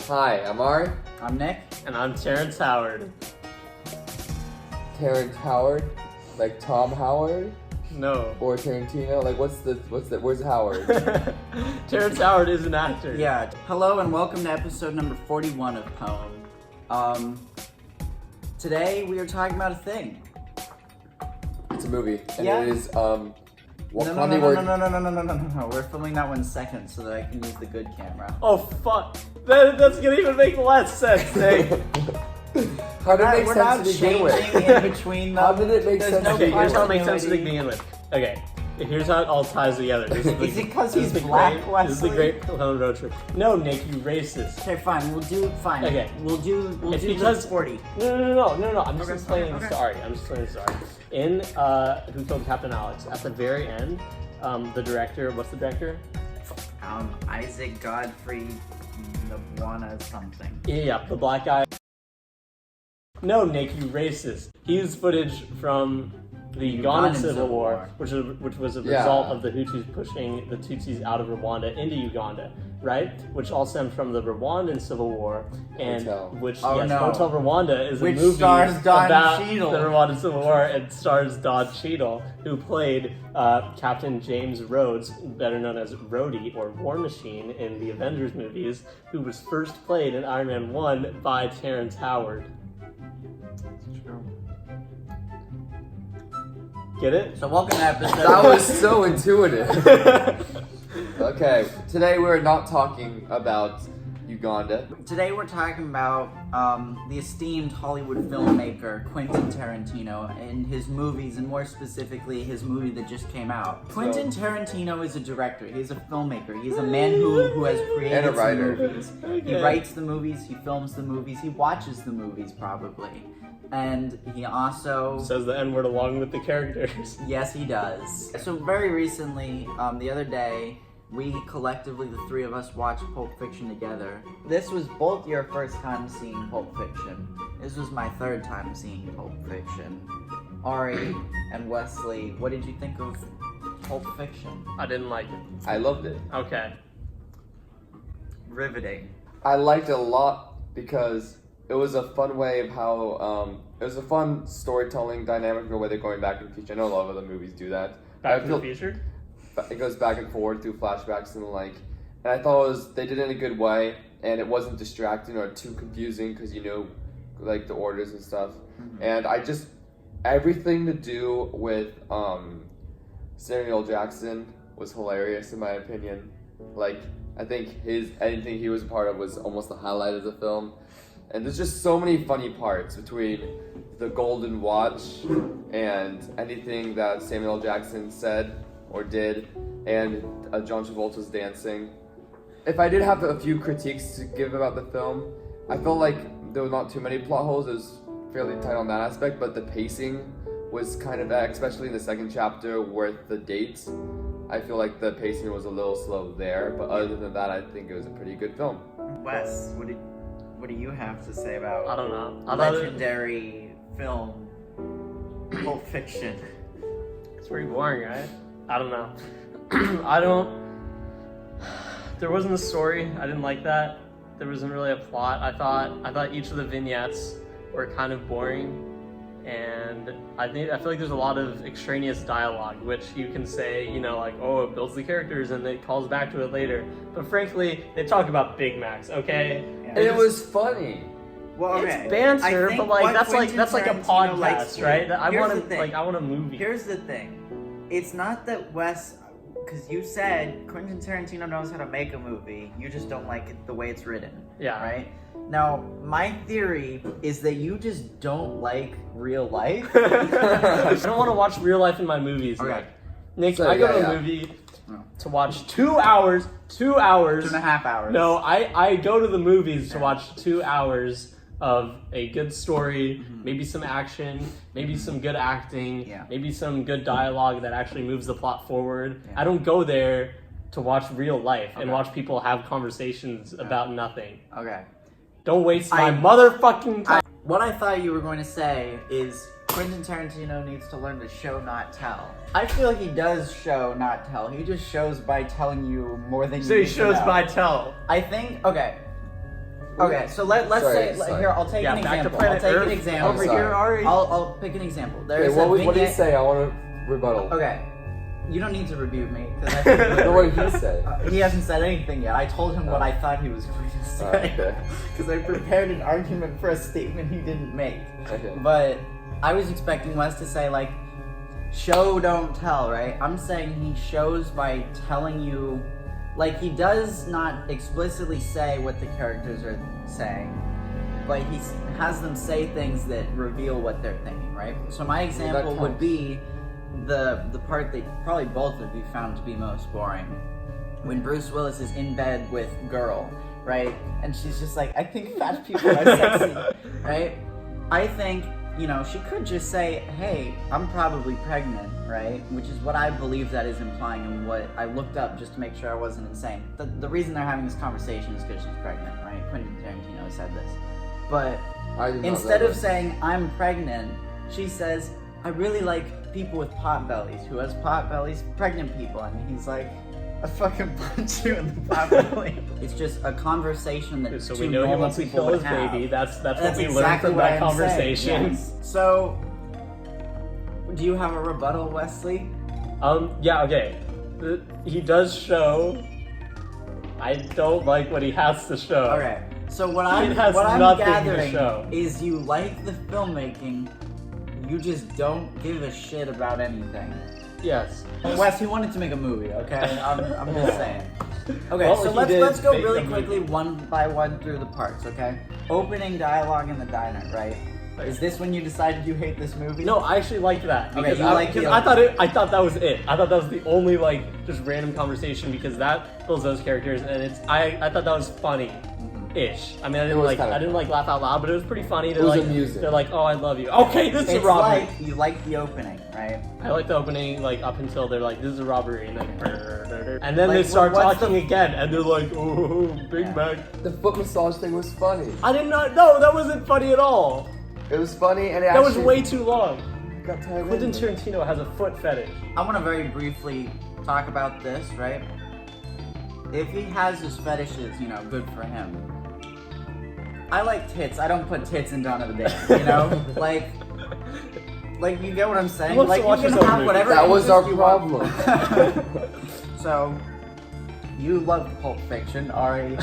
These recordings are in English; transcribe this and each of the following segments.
Hi, I'm Ari. I'm Nick. And I'm Terrence Howard. Terrence Howard? Like Tom Howard? No. Or Tarantino? Like where's Howard? Terrence Howard is an actor. Yeah. Hello and welcome to episode number 41 of Poem. Today we are talking about a thing. It's a movie. And Yeah. it is, No. We're filming that 1 second so that I can use the good camera. Oh fuck. That's gonna even make less sense, Nick. How did it make We're sense not to begin with? changing in between them. How did it make There's sense no to begin Here's how it makes continuity. sense to begin with. Okay. Here's how it all ties together. This is, Is it 'cause this he's is the black, great, This is the Wesley? great Pilgrim road trip. No, Nick, you racist. Okay, fine. We'll do Okay. We'll do It's the because 40. No. I'm just Okay, explaining the okay. story. In Who Killed Captain Alex, at the very end, the director, what's the director? Isaac Godfrey Wanna something. Yeah, the black guy. No, Nick, you racist. He used footage from the Ugandan Civil War, which was a result of the Hutus pushing the Tutsis out of Rwanda into Uganda, right? Which all stemmed from the Rwandan Civil War, and Hotel Rwanda is a Which movie stars Don about Cheadle. the Rwandan Civil War and stars Don Cheadle, who played Captain James Rhodes, better known as Rhodey or War Machine in the Avengers movies, who was first played in Iron Man 1 by Terrence Howard. Get it? So welcome to episode. That was so intuitive. Okay, today we're not talking about Uganda. Today we're talking about the esteemed Hollywood filmmaker Quentin Tarantino and his movies, and more specifically his movie that just came out. Quentin Tarantino is a director. He's a filmmaker. He's a man who has created And a writer. some movies. Okay. He writes the movies. He films the movies. He watches the movies probably, and he also Says the N-word along with the characters. Yes, he does. So very recently, the other day, we collectively, the three of us, watched Pulp Fiction together. This was both your first time seeing Pulp Fiction. This was my third time seeing Pulp Fiction. Ari and Wesley, what did you think of Pulp Fiction? I didn't like it. I loved it. Okay. Riveting. I liked it a lot because it was a fun way of how, it was a fun storytelling dynamic, the way they're going back in the future. I know a lot of other movies do that. Back to the Future? It goes back and forward through flashbacks and the like. And I thought they did it in a good way, and it wasn't distracting or too confusing because like the orders and stuff. Mm-hmm. And everything to do with Samuel Jackson was hilarious in my opinion. Like, I think anything he was a part of was almost the highlight of the film. And there's just so many funny parts between the Golden Watch and anything that Samuel Jackson said or did, and John Travolta's dancing. If I did have a few critiques to give about the film, I felt like there were not too many plot holes. It was fairly tight on that aspect, but the pacing was kind of, especially in the second chapter with the dates, I feel like the pacing was a little slow there, but other than that, I think it was a pretty good film. Wes, what do you have to say about I don't know. legendary film Pulp Fiction? It's pretty boring, right? I don't know. There wasn't a story. I didn't like that. There wasn't really a plot. I thought each of the vignettes were kind of boring. And I feel like there's a lot of extraneous dialogue, which you can say, it builds the characters and it calls back to it later. But frankly, they talk about Big Macs, okay? Yeah. And it was funny. Well, okay. It's banter, I but think that's like a Tarantino likes podcast, to- right? I Here's want the thing. I want a movie. Here's the thing. It's not that Wes, because you said Quentin Tarantino knows how to make a movie. You just don't like it the way it's written. Yeah. Right? Now, my theory is that you just don't like real life. I don't want to watch real life in my movies. Okay. Nick, So, I go to yeah. a movie Oh. to watch 2 hours. 2 hours. 2.5 hours. No, I go to the movies to watch 2 hours of a good story, maybe some action, maybe some good acting, maybe some good dialogue that actually moves the plot forward. Yeah. I don't go there to watch real life and watch people have conversations about nothing. Okay. Don't waste my motherfucking time. What I thought you were going to say is Quentin Tarantino needs to learn to show, not tell. I feel he does show, not tell. He just shows by telling you more than you So he need to shows know. by tell. I think, okay, Okay, so let's say sorry. here. I'll take Yeah, an back to example. planet I'll take Earth. an example. Over sorry. here, Ari. I'll pick an example. Okay, There's what a did he vignette. say? I want to rebuttal. Okay, you don't need to rebuke me because I think No, what did he say? he hasn't said anything yet. I told him what I thought he was going to say Okay. because I prepared an argument for a statement he didn't make. Okay. But I was expecting Wes to say like, show don't tell, right? I'm saying he shows by telling you, like he does not explicitly say what the characters are saying, but he has them say things that reveal what they're thinking, right? So my example would be the part that probably both of you found to be most boring. When Bruce Willis is in bed with girl, right? And she's just like, I think fat people are sexy, right? I think, you know, she could just say, hey, I'm probably pregnant, right? Which is what I believe that is implying and what I looked up just to make sure I wasn't insane. The reason they're having this conversation is because she's pregnant, right? Quentin Tarantino said this. But instead of saying, I'm pregnant, she says, I really like people with pot bellies. Who has pot bellies? Pregnant people. And he's like, I fucking punch you in the pot belly. It's just a conversation that So two we know he normal wants to people kill would his have. baby. That's what we learned exactly from what that I'm saying, conversation. yes. So, do you have a rebuttal, Wesley? Yeah, okay. He does show. I don't like what he has to show. Okay. So what It has I'm nothing to gathering show. is you like the filmmaking, you just don't give a shit about anything. Yes. Wes, he wanted to make a movie, okay? I'm just saying. Okay, Well, so he let's did go make really the quickly one by one through the parts, okay? Opening dialogue in the diner, right? Is this when you decided you hate this movie? No, I actually liked that Okay, because you like the I thought that was it. I thought that was the only like just random conversation because that builds those characters and I thought that was funny. Ish. I mean, I didn't like laugh out loud, but it was pretty funny. They're was like, amusing. They're like, oh, I love you. Okay, this is a It's robbery. like you like the opening, right? I like the opening, like up until they're like, this is a robbery, and then Like, they start what's talking again, and they're like, oh, Big Yeah. Mac. The foot massage thing was funny. I did not know that wasn't funny at all. It was funny, and it That was actually way too long. got tired. Quentin Tarantino has a foot fetish. I want to very briefly talk about this, right? If he has his fetishes, you know, good for him. I like tits. I don't put tits in Dawn of the Dead, you know? like you get what I'm saying? Who wants Like to watch you can his own have movie? whatever That was our interest you want. problem. So, you love Pulp Fiction, Ari.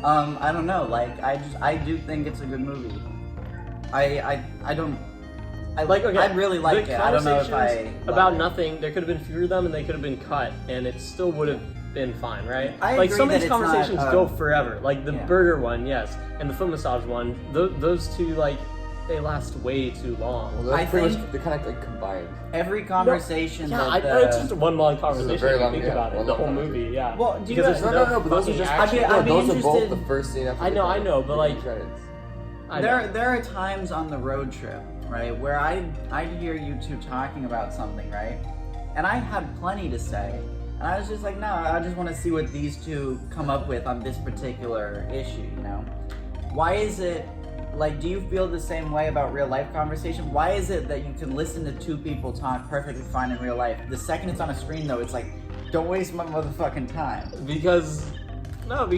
I don't know. Like I do think it's a good movie. I really like the it. I don't know if I conversations about nothing. There could have been fewer of them, and they could have been cut, and it still would have been fine, right? I like agree some of that these it's not, conversations go forever. Like the yeah. burger one, yes, and the foot massage one. Those two, like, they last way too long. Well, I that's pretty think- much, they're kind of like combined. Every conversation Yeah, that it's just one long conversation. very If you long- think yeah, about it, one the long whole conversation. movie, yeah. Well, do you Because guys- there's No, but those are fucking just action. I'd be those are both interested- the first scene after I the know, credits. but like, Credits. I know. there are times on the road trip, right, where I hear you two talking about something, right, and I had plenty to say, and I was just like, no, I just want to see what these two come up with on this particular issue, you know. Why is it? Like, do you feel the same way about real life conversation? Why is it that you can listen to two people talk perfectly fine in real life? The second it's on a screen, though, it's like, don't waste my motherfucking time. because like,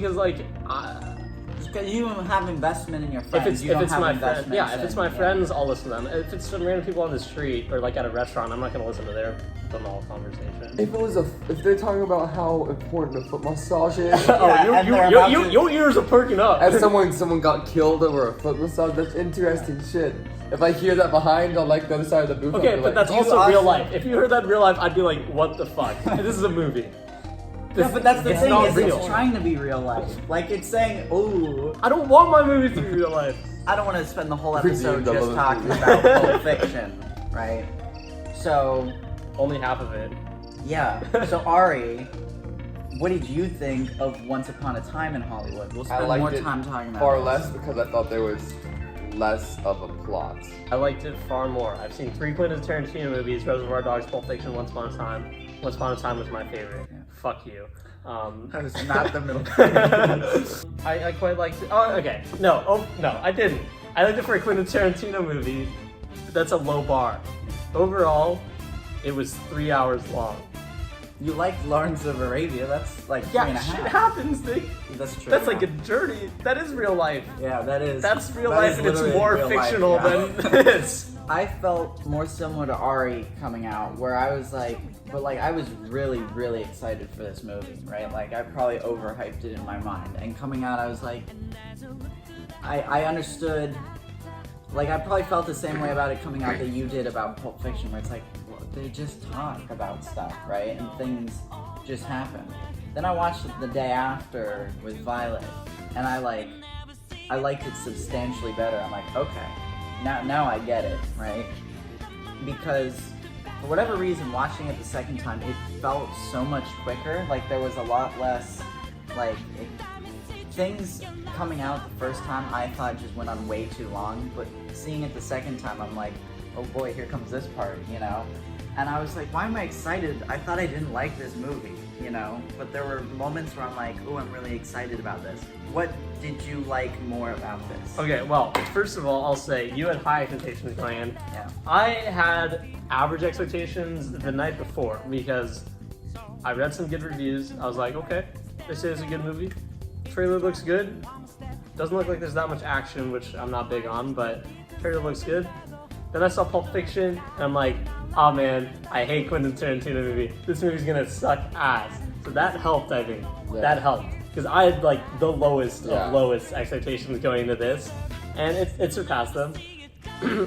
Because you have investment in your friends. if it's you don't have my friend, investment yeah, if it's my in- friends, I'll listen to them. If it's some random people on the street or like at a restaurant, I'm not gonna listen to their banal conversation. If they're talking about how important a foot massage is, Yeah, and they're about to- your ears are perking up. and someone got killed over a foot massage, that's interesting shit. If I hear that behind on like the other side of the booth, Okay, I'll be but like, that's Do you also real also- life. If you heard that in real life, I'd be like, what the fuck? This is a movie. Yeah, but that's the It's thing, not is real. it's trying to be real life. Like, it's saying, ooh, I don't want my movies to be real life. I don't want to spend the whole Redeemed episode the just little talking movie. about Pulp Fiction, right? So, Only half of it. yeah. So, Ari, what did you think of Once Upon a Time in Hollywood? We'll I spend liked more it time talking about far this. less because I thought there was less of a plot. I liked it far more. I've seen 3 Quentin Tarantino movies: Reservoir Dogs, Pulp Fiction, Once Upon a Time. Once Upon a Time was my favorite. Yeah. Fuck you. That was not the middle. I quite liked it. Oh, okay. No, I didn't. I liked it for a Quentin Tarantino movie. That's a low bar. Overall, it was 3 hours long. You like Lawrence of Arabia? That's like 3.5. Yeah, shit happens, Nick. That's true. That's like a journey. That is real life. Yeah, that is. That's real that life, is and it's literally more real life, fictional yeah. than this. I felt more similar to Ari coming out, where I was like, but like I was really, really excited for this movie, right? Like I probably overhyped it in my mind, and coming out, I was like, I understood. Like I probably felt the same way about it coming out that you did about Pulp Fiction, where it's like, well, they just talk about stuff, right? And things just happen. Then I watched it the day after with Violet, and I liked it substantially better. I'm like, okay, now I get it, right? Because for whatever reason, watching it the second time, it felt so much quicker. Like there was a lot less, things coming out the first time I thought just went on way too long, but seeing it the second time, I'm like, oh boy, here comes this part, you know? And I was like, why am I excited? I thought I didn't like this movie, you know? But there were moments where I'm like, oh, I'm really excited about this. What did you like more about this? Okay, well, first of all, I'll say you had high expectations going in. Yeah. I had average expectations the night before because I read some good reviews. I was like, okay, they say it's a good movie. Trailer looks good. Doesn't look like there's that much action, which I'm not big on, but trailer looks good. Then I saw Pulp Fiction, and I'm like, oh man, I hate Quentin Tarantino movie. This movie's gonna suck ass. So that helped, I think. Yeah. That helped. Because I had like the lowest Yeah. of lowest expectations going into this, and it surpassed them.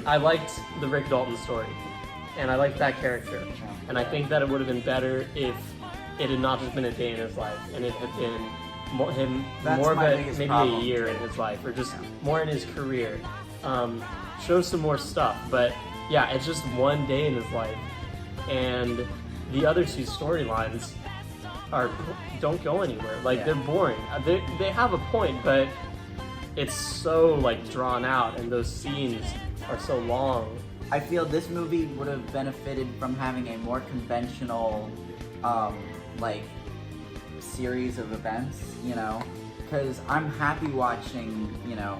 I liked the Rick Dalton story, and I liked that character. And I think that it would have been better if it had not just been a day in his life, and it had been That's more of my a, biggest maybe problem. a year in his life, or just more in his career. Show some more stuff, but yeah, it's just one day in his life, and the other two storylines don't go anywhere. Like Yeah. they're boring. They have a point, but it's so like drawn out, and those scenes are so long. I feel this movie would have benefited from having a more conventional, series of events, you know? Because I'm happy watching, you know,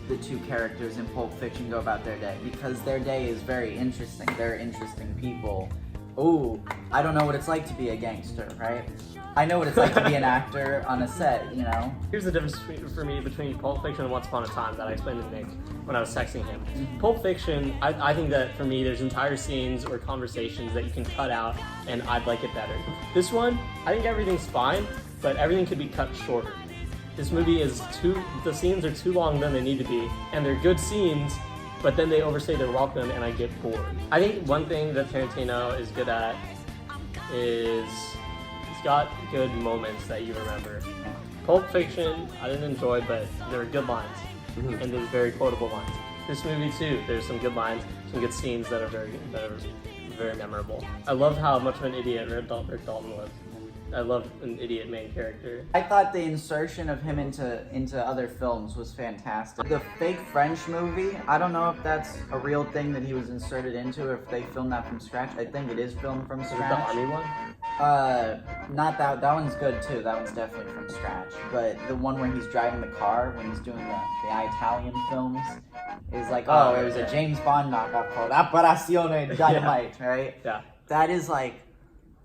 the two characters in Pulp Fiction go about their day, because their day is very interesting. They're interesting people. Ooh, I don't know what it's like to be a gangster, right? I know what it's like to be an actor on a set, you know? Here's the difference for me between Pulp Fiction and Once Upon a Time that I explained to Nick when I was texting him. Pulp Fiction, I think that for me, there's entire scenes or conversations that you can cut out, and I'd like it better. This one, I think everything's fine, but everything could be cut shorter. This movie the scenes are too long than they need to be, and they're good scenes, but then they overstay their welcome, and I get bored. I think one thing that Tarantino is good at is he's got good moments that you remember. Pulp Fiction, I didn't enjoy, but there were good lines, and there's very quotable lines. This movie too, there's some good lines, some good scenes that are very memorable. I love how much of an idiot Rick Dalton was. I love an idiot main character. I thought the insertion of him into other films was fantastic. The fake French movie, I don't know if that's a real thing that he was inserted into, or if they filmed that from scratch. I think it is filmed from Is it the scratch. army one? Not that one's good too. That one's definitely from scratch. But the one where he's driving the car when he's doing the Italian films is like, oh, it was a James Bond knockoff called Operazione Dynamite, right? Yeah. That is like,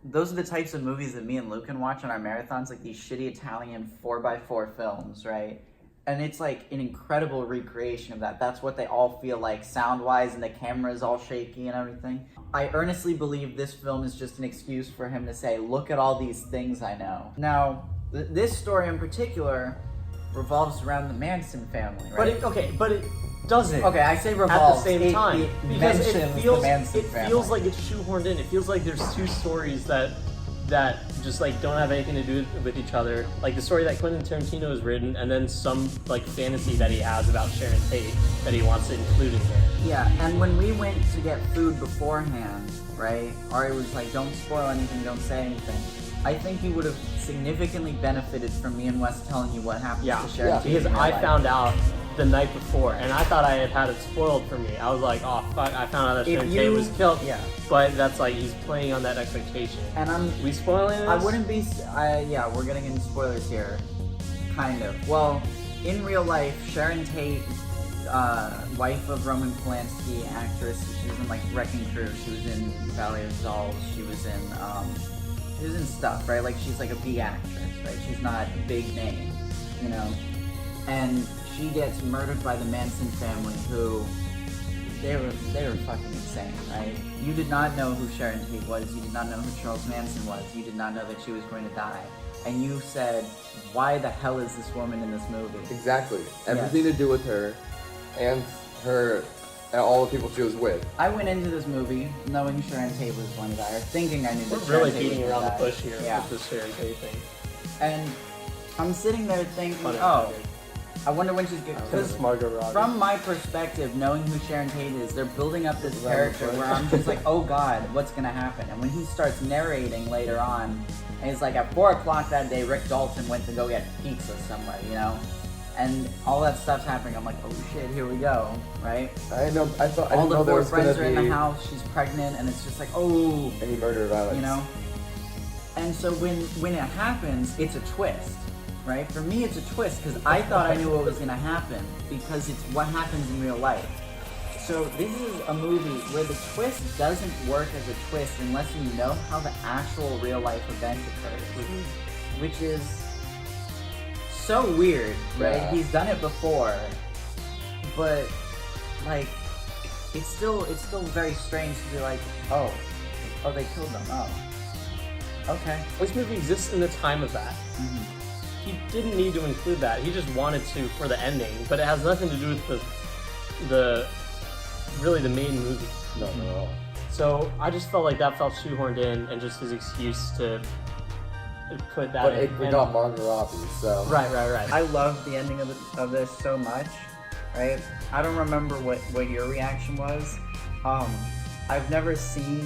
those are the types of movies that me and Luke can watch on our marathons, like these shitty Italian 4x4 films, right? And it's like an incredible recreation of that. That's what they all feel like sound-wise, and the camera's all shaky and everything. I earnestly believe this film is just an excuse for him to say, look at all these things I know. Now, this story in particular revolves around the Manson family, right? But it doesn't. Okay, I say At the revolves. same time, It because it mentions feels the Manson family. feels like it's shoehorned in. It feels like there's two stories that just like don't have anything to do with each other. Like the story that Quentin Tarantino has written, and then some like fantasy that he has about Sharon Tate that he wants to include in there. Yeah, and when we went to get food beforehand, right, Ari was like, don't spoil anything, don't say anything. I think he would have significantly benefited from me and Wes telling you what happened to Sharon Tate. Because in real I life. found out the night before, and I thought I had it spoiled for me. I was like, oh fuck, I found out that If Sharon you- Tate was killed. yeah. But that's like, he's playing on that expectation. And We spoiling this? I wouldn't be, yeah, we're getting into spoilers here. Kind of. Well, in real life, Sharon Tate, wife of Roman Polanski, actress, she was in like Wrecking Crew, she was in Valley of Dolls, she was in She's in stuff, right? Like she's like a B actress, right? She's not big name, you know. And she gets murdered by the Manson family, who they were fucking insane, right? You did not know who Sharon Tate was. You did not know who Charles Manson was. You did not know that she was going to die. And you said, why the hell is this woman in this movie? Exactly. Everything to do with her and all the people she was with. I went into this movie knowing Sharon Tate was going to die, or thinking I knew that We're Sharon really Tate was beating going around to the die. bush here Yeah. with this Sharon Tate thing. And I'm sitting there thinking, Funny. oh, I wonder when she's good. This is Margot Robbie. From my perspective, knowing who Sharon Tate is, they're building up this character where I'm just like, oh God, what's gonna happen? And when he starts narrating later on, and it's like at 4 o'clock that day, Rick Dalton went to go get pizza somewhere, you know? And all that stuff's happening. I'm like, oh shit, here we go, right? I know. I thought I All didn't the know there four was gonna friends are in the be house. She's pregnant, and it's just like, oh, any murder or violence. you know. And so when it happens, it's a twist, right? For me, it's a twist because I thought I knew what was gonna happen because it's what happens in real life. So this is a movie where the twist doesn't work as a twist unless you know how the actual real life event occurs, which is so weird, right? Yeah. He's done it before, but like it's still very strange to be like, oh, they killed them. Oh, okay. This movie exists in the time of that. He didn't need to include that. He just wanted to for the ending, but it has nothing to do with the really the main movie. No, not at all. So I just felt like that felt shoehorned in, and just his excuse to put that But in. we got Margot Robbie, so. Right. I love the ending of this so much, right? I don't remember what your reaction was. I've never seen,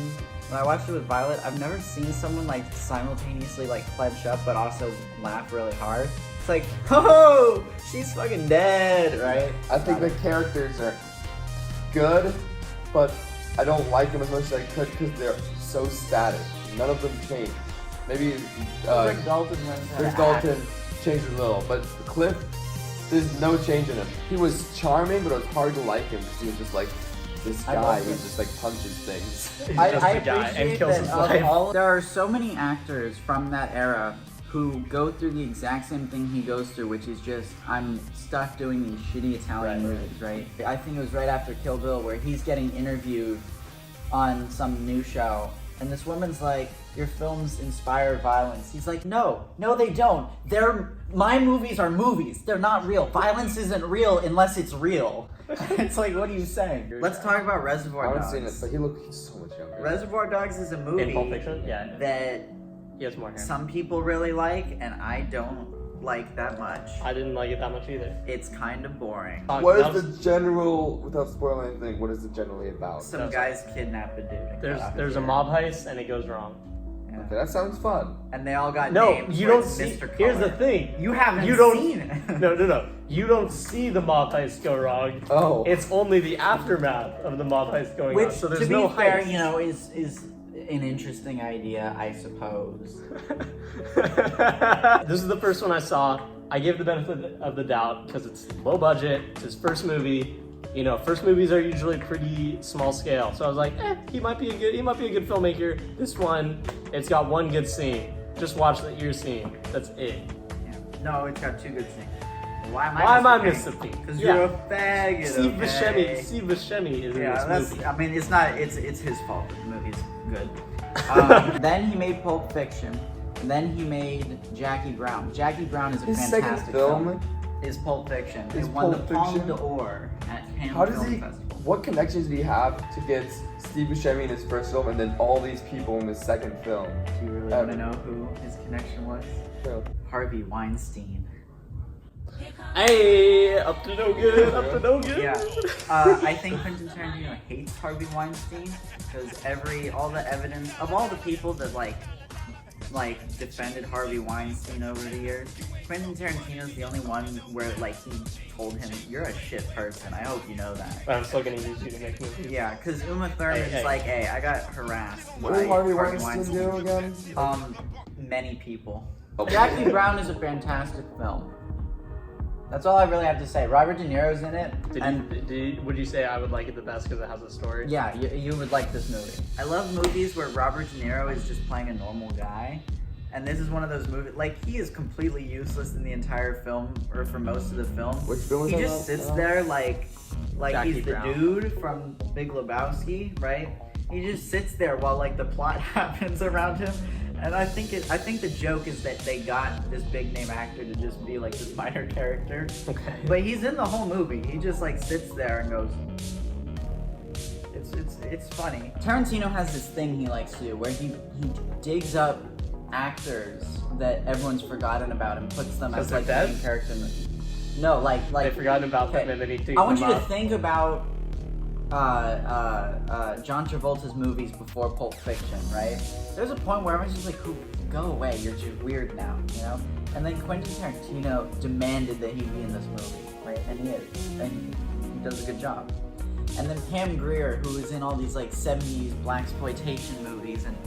when I watched it with Violet, I've never seen someone like simultaneously like pledge up but also laugh really hard. It's like, oh, she's fucking dead, right? I think the characters are good, but I don't like them as much as I could because they're so static. None of them change. Maybe Rick Dalton learns how to Rick act. Dalton changed a little, but Cliff, there's no change in him. He was charming, but it was hard to like him because he was just like this I guy love who him. just like punches things. He's I just a guy and appreciate kills that his of wife. there are so many actors from that era who go through the exact same thing he goes through, which is just, I'm stuck doing these shitty Italian Right. movies, right? I think it was right after Kill Bill where he's getting interviewed on some new show, and this woman's like, your films inspire violence. He's like, no, they don't. My movies are movies. They're not real. Violence isn't real unless it's real. It's like, what are you saying? Let's talk about I Reservoir haven't Dogs. seen it, but he's so much younger. Reservoir Dogs is a movie In Pulp Fiction? Yeah. that He has more hair. some people really like, and I don't like that much. I didn't like it that much either. It's kind of boring. What That is was- the general, without spoiling anything, what is it generally about? Some That's guys kidnap a dude. and cut off There's his a ear. mob heist and it goes wrong. Yeah. Okay, that sounds fun. And they all got No, names. you where don't it's see. Mr. Here's the Color. thing. You haven't You don't seen it. No. You don't see the mob heist go wrong. Oh. It's only the aftermath of the mob heist going on. Which, So there's to be no fair, heist. you know, is an interesting idea, I suppose. This is the first one I saw. I gave the benefit of the doubt because it's low budget. It's his first movie. You know, first movies are usually pretty small scale. So I was like, he might be a good filmmaker. This one, it's got one good scene. Just watch the ear scene. That's it. Yeah. No, it's got two good things. Why Why am I Mr. Mr. Pink? Because Yeah. you're a faggot. Steve okay? Buscemi is in Yeah, this that's. movie. I mean, it's not. It's his fault. that The movie's good. Then he made Pulp Fiction. Then he made Jackie Brown. Jackie Brown is a His second fantastic film? Is Pulp Fiction. Is It won the Pulp Palme Fiction? d'Or at Cannes How does Film he, Festival. what connections did he have to get Steve Buscemi in his first film and then all these people in his second film? Do you really want to know who his connection was? So, Harvey Weinstein. Hey, up to no good, up to no good. Yeah. I think Quentin Tarantino hates Harvey Weinstein because all the evidence of all the people that like defended Harvey Weinstein over the years, Quentin Tarantino's the only one where like he told him, "You're a shit person. I hope you know that." But I'm still gonna use you to make movies. Yeah, because Uma Thurman's Hey. like, "Hey, I got harassed." what by did Harvey Weinstein do again? Many people. Okay. Jackie Brown is a fantastic film. That's all I really have to say. Robert De Niro's in it. Would you say I would like it the best because it has a story? Yeah, you would like this movie. I love movies where Robert De Niro is just playing a normal guy. And this is one of those movies, like, he is completely useless in the entire film, or for most of the film. Which film was he that just about? sits there like Jackie he's Brown. the dude from Big Lebowski, right? He just sits there while, like, the plot happens around him. And I think the joke is that they got this big name actor to just be like this minor character. Okay. But he's in the whole movie. He just like sits there and goes. It's funny. Tarantino has this thing he likes to do where he digs up actors that everyone's forgotten about and puts them as like the main character. No, like They've forgotten about them and then he digs I want them you to up. think about John Travolta's movies before Pulp Fiction, right? There's a point where everyone's just like, go away, you're just weird now, you know? And then Quentin Tarantino demanded that he be in this movie, right? And he is, and he does a good job. And then Pam Grier, who was in all these like 70s blaxploitation movies and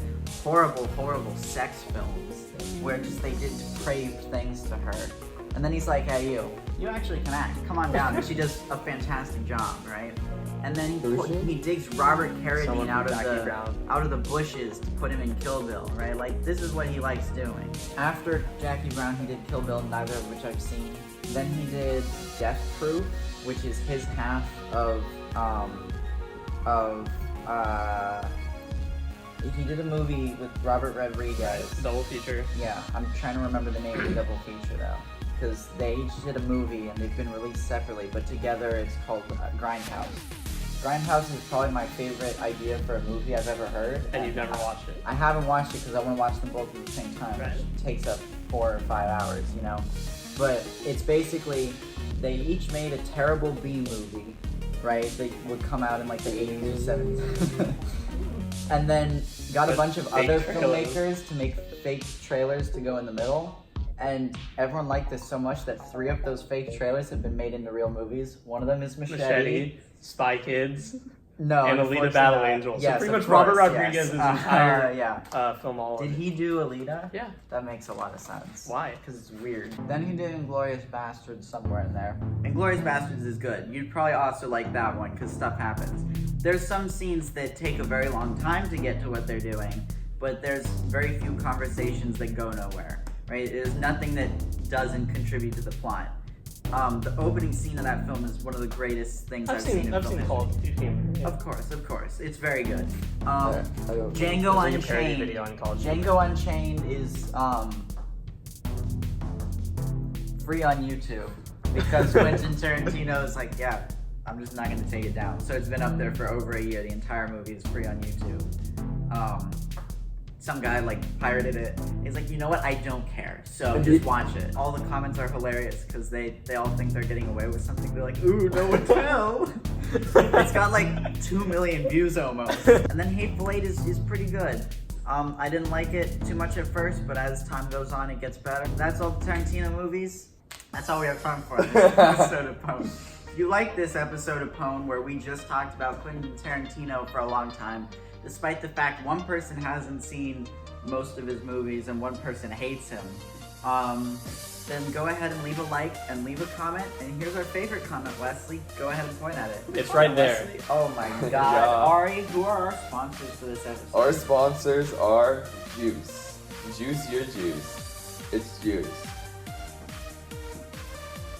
horrible, horrible sex films, where just they did depraved things to her. And then he's like, hey, you actually can act. Come on down. And she does a fantastic job, right? And then he digs Robert Carradine out of the bushes to put him in Kill Bill, right? Like, this is what he likes doing. After Jackie Brown, he did Kill Bill, neither of which I've seen. Then he did Death Proof, which is his half of he did a movie with Robert Rodriguez. Double feature. Yeah, I'm trying to remember the name of the double feature though. Because they each did a movie and they've been released separately, but together it's called Grindhouse. Grindhouse is probably my favorite idea for a movie I've ever heard. And you've never watched it? I haven't watched it because I want to watch them both at the same time, Right. which takes up 4 or 5 hours, you know? But it's basically, they each made a terrible B movie, right? They would come out in like the 80s or 70s. And then got a bunch of other filmmakers to make fake trailers to go in the middle. And everyone liked this so much that 3 of those fake trailers have been made into real movies. One of them is Machete. Spy Kids, No, and Alita Battle Angel. Yes, so pretty of much Robert course, Rodriguez's yes. entire yeah. film all Did of it. he do Alita? Yeah. That makes a lot of sense. Why? Because it's weird. Then he did Inglourious Bastards somewhere in there. Inglourious Bastards is good. You'd probably also like that one because stuff happens. There's some scenes that take a very long time to get to what they're doing, but there's very few conversations that go nowhere, right? There's nothing that doesn't contribute to the plot. The opening scene of that film is one of the greatest things I've seen in film history. Of course. It's very good. Django Unchained. Django Unchained is free on YouTube because Quentin Tarantino is like, yeah, I'm just not gonna take it down. So it's been up there for over a year. The entire movie is free on YouTube. Some guy like pirated it. He's like, you know what? I don't care. So just watch it. All the comments are hilarious because they all think they're getting away with something. They're like, ooh, no one tell. It's got like 2 million views almost. And then Hateful Eight is pretty good. I didn't like it too much at first, but as time goes on, it gets better. That's all the Tarantino movies. That's all we have time for on this episode of Pone. If you like this episode of Pone, where we just talked about Quentin Tarantino for a long time, despite the fact one person hasn't seen most of his movies and one person hates him, then go ahead and leave a like and leave a comment. And here's our favorite comment, Wesley. Go ahead and point at it. It's right there. Wesley. Oh my god. Yeah. Ari, who are our sponsors for this episode? Our sponsors are Juice. Juice your juice. It's juice.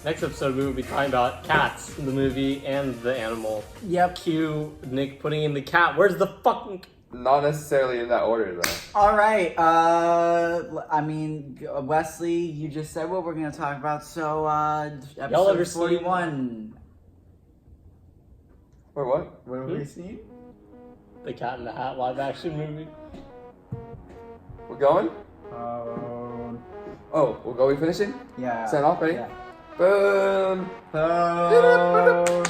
Next episode, we will be talking about cats in the movie and the animal. Yep. Cue Nick putting in the cat. Where's the fucking... Not necessarily in that order, though. All right. Wesley, you just said what we're going to talk about. So, Y'all ever episode 41. Or what? What have we seen? The Cat in the Hat live action movie. We're going? Oh, we finishing? Yeah. Sign off, ready? Yeah. Boom! Boom.